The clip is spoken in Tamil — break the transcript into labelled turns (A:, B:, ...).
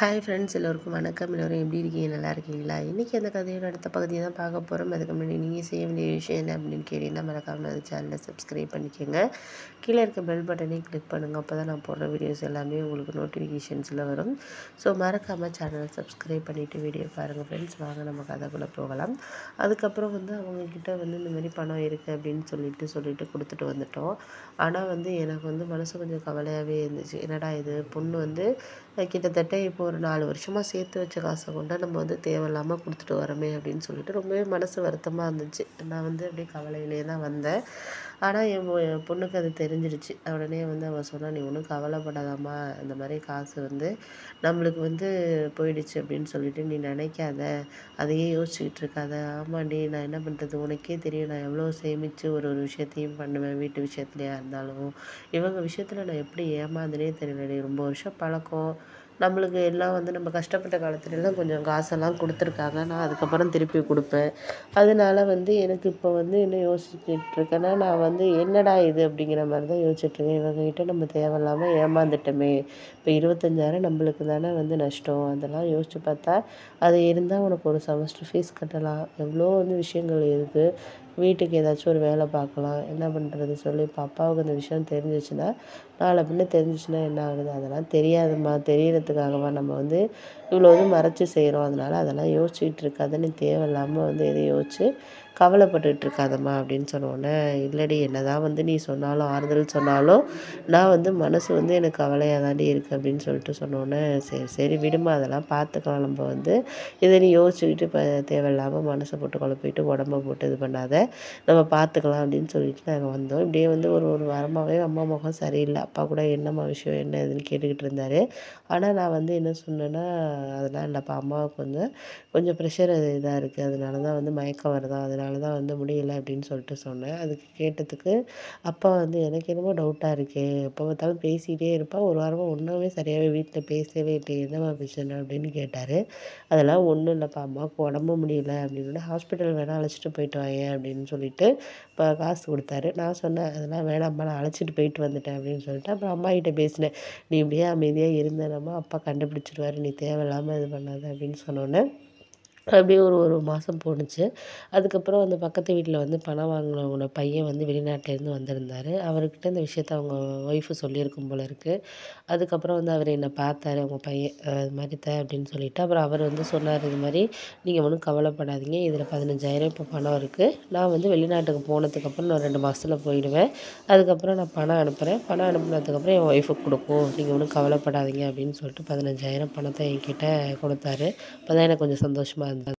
A: ஹாய் ஃப்ரெண்ட்ஸ், எல்லோருக்கும் வணக்கம். எல்லோரும் எப்படி இருக்கீங்க? நல்லா இருக்கீங்களா? இன்றைக்கி அந்த கதையோட அடுத்த பகுதியை தான் பார்க்க போகிறோம். அதுக்கு முன்னாடி நீங்கள் செய்ய வேண்டிய விஷயம் என்ன அப்படின்னு கேட்டிங்கன்னா, மறக்காமல் அது சேனலை சப்ஸ்கிரைப் பண்ணிக்கோங்க. கீழே இருக்க பெல் பட்டனையும் கிளிக் பண்ணுங்கள். அப்போ தான் நான் போடுற வீடியோஸ் எல்லாமே உங்களுக்கு நோட்டிஃபிகேஷன்ஸில் வரும். ஸோ மறக்காமல் சேனலை சப்ஸ்கிரைப் பண்ணிவிட்டு வீடியோ பாருங்கள் ஃப்ரெண்ட்ஸ். வாங்க நம்ம கதைக்குள்ளே போகலாம். அதுக்கப்புறம் அவங்கக்கிட்ட இந்த மாதிரி பணம் இருக்குது அப்படின்னு சொல்லிட்டு கொடுத்துட்டு வந்துட்டோம். ஆனால் எனக்கு மனசு கொஞ்சம் கவலையாகவே இருந்துச்சு. என்னடா இது பொண்ணு கிட்டத்தட்ட இப்போ ஒரு 4 வருஷமாக சேர்த்து வச்ச காசை கொண்டு நம்ம தேவையில்லாமல் கொடுத்துட்டு வரோமே அப்படின்னு சொல்லிட்டு ரொம்பவே மனசு வருத்தமாக இருந்துச்சு. நான் அப்படியே கவலையிலே தான் வந்தேன். ஆனால் என் பொண்ணுக்கு அது தெரிஞ்சிடுச்சு. உடனே அவள் சொன்னா, "நீ ஒன்றும் கவலைப்படாதம்மா, இந்த மாதிரி காசு நம்மளுக்கு போயிடுச்சு அப்படின்னு சொல்லிட்டு நீ நினைக்காத, அதையே யோசிச்சுக்கிட்டு இருக்காத." ஆமாண்டி, நான் என்ன பண்ணுறது, உனக்கே தெரியும் நான் எவ்வளோ சேமித்து ஒரு ஒரு விஷயத்தையும் பண்ணுவேன், வீட்டு விஷயத்துலையா இருந்தாலும். இவங்க விஷயத்தில் நான் எப்படி ஏமாந்தனே தெரியலடி. ரொம்ப வருஷம் பழக்கம், நம்மளுக்கு எல்லாம் நம்ம கஷ்டப்பட்ட காலத்துலலாம் கொஞ்சம் காசெல்லாம் கொடுத்துருக்காங்க. நான் அதுக்கப்புறம் திருப்பி கொடுப்பேன். அதனால எனக்கு இப்போ என்ன யோசிச்சுட்டு இருக்கேன்னா, நான் என்னடா இது அப்படிங்கிற மாதிரி தான் யோசிச்சுட்ருக்கேன். இவங்ககிட்ட நம்ம தேவையில்லாமல் ஏமாந்துட்டோமே. இப்போ 25,000 நம்மளுக்கு தானே நஷ்டம். அதெல்லாம் யோசித்து பார்த்தா, அது இருந்தால் உனக்கு ஒரு செமஸ்டர் ஃபீஸ் கட்டலாம், எவ்வளோ விஷயங்கள் இருக்குது. வீட்டுக்கு ஏதாச்சும் ஒரு வேலை பார்க்கலாம். என்ன பண்ணுறது சொல்லு. இப்போ அப்பாவுக்கு அந்த விஷயம் தெரிஞ்சிச்சுன்னா, நாளை பின்ன தெரிஞ்சிச்சுன்னா என்ன ஆகுது? அதெல்லாம் தெரியாதும்மா, தெரியறதுக்காகவா நம்ம இவ்வளோ மறைச்சி செய்கிறோம். அதனால் அதெல்லாம் யோசிச்சுக்கிட்டு இருக்காத, நீ தேவையில்லாமல் எதையும் யோசிச்சு கவலைப்பட்டுட்டு இருக்காதம்மா அப்படின்னு சொன்னோடனே, இல்லடி என்னதான் நீ சொன்னாலும் ஆறுதல் சொன்னாலும் நான் மனசு எனக்கு கவலையாக தாண்டி இருக்குது அப்படின்னு சொல்லிட்டு சொன்னோடனே, சரி சரி விடுமா, அதெல்லாம் பார்த்துக்கலாம். நம்ம இதை நீ யோசிச்சுக்கிட்டு இப்போ தேவையில்லாமல் மனசை போட்டு குழப்பிட்டு உடம்ப போட்டு இது பண்ணாத, நம்ம பார்த்துக்கலாம் அப்படின்னு சொல்லிட்டு நாங்கள் வந்தோம். இப்படியே ஒரு ஒரு வாரமாகவே அம்மா முகம் சரியில்லை. அப்பா கூட என்னம்மா விஷயம் என்ன ஏதுன்னு கேட்டுக்கிட்டு இருந்தார். ஆனால் நான் என்ன சொன்னேன்னா, அதெல்லாம் இல்லைப்பா, அம்மாவுக்கு கொஞ்சம் ப்ரெஷர் இதாக இருக்குது, அதனால தான் மயக்கம் வருதா, அதனால தான் முடியலை அப்படின்னு சொல்லிட்டு சொன்னேன். அதுக்கு கேட்டதுக்கு அப்பா எனக்கு என்னமோ டவுட்டாக இருக்கே, எப்போ பார்த்தாலும் பேசிக்கிட்டே இருப்பா, ஒரு வாரமாக ஒன்றுமே சரியாகவே வீட்டில் பேசவே இல்லையே, என்னம்மா பிரச்சனை அப்படின்னு கேட்டார். அதெல்லாம் ஒன்றும் இல்லைப்பா, அம்மாவுக்கு உடம்பு முடியல அப்படின்னு ஹாஸ்பிட்டல் வேணால் அழைச்சிட்டு போயிட்டு வாயேன் அப்படின்னு சொல்லிட்டு இப்போ காசு கொடுத்தாரு. நான் சொன்னேன், அதெல்லாம் வேணாம்மா, நான் அழைச்சிட்டு போயிட்டு வந்துட்டேன் அப்படின்னு சொல்லிட்டு அப்புறம் அம்மாகிட்ட பேசினேன். நீ இப்படியே அமைதியாக இருந்தேனம்மா, அப்பா கண்டுபிடிச்சிருவாரு, நீ தேவையில்லாமல் இது பண்ணாத அப்படின்னு சொன்னோன்னே, அப்படியே ஒரு ஒரு மாதம் போணுச்சு. அதுக்கப்புறம் பக்கத்து வீட்டில் பணம் வாங்கினவங்களோட பையன் வெளிநாட்டிலேருந்து வந்திருந்தார். அவர்கிட்ட இந்த விஷயத்த அவங்க ஒய்ஃபு சொல்லியிருக்கும் போல இருக்குது. அதுக்கப்புறம் அவர் என்னை பார்த்தாரு, அவங்க பையன். இது மாதிரி அப்படின்னு சொல்லிவிட்டு அப்புறம் அவர் சொன்னார், இது மாதிரி நீங்கள் ஒன்றும் கவலைப்படாதீங்க, இதில் 15,000 இப்போ பணம் இருக்குது. நான் வெளிநாட்டுக்கு போனதுக்கப்புறம் நான் 2 மாதத்துல போயிடுவேன். அதுக்கப்புறம் நான் பணம் அனுப்புகிறேன். பணம் அனுப்புனதுக்கப்புறம் என் ஒய்ஃபுக்கு கொடுப்போம், நீங்கள் ஒன்றும் கவலைப்படாதீங்க அப்படின்னு சொல்லிட்டு 15,000 பணத்தை என்கிட்ட கொடுத்தாரு. அப்போ தான் எனக்கு கொஞ்சம் சந்தோஷமாக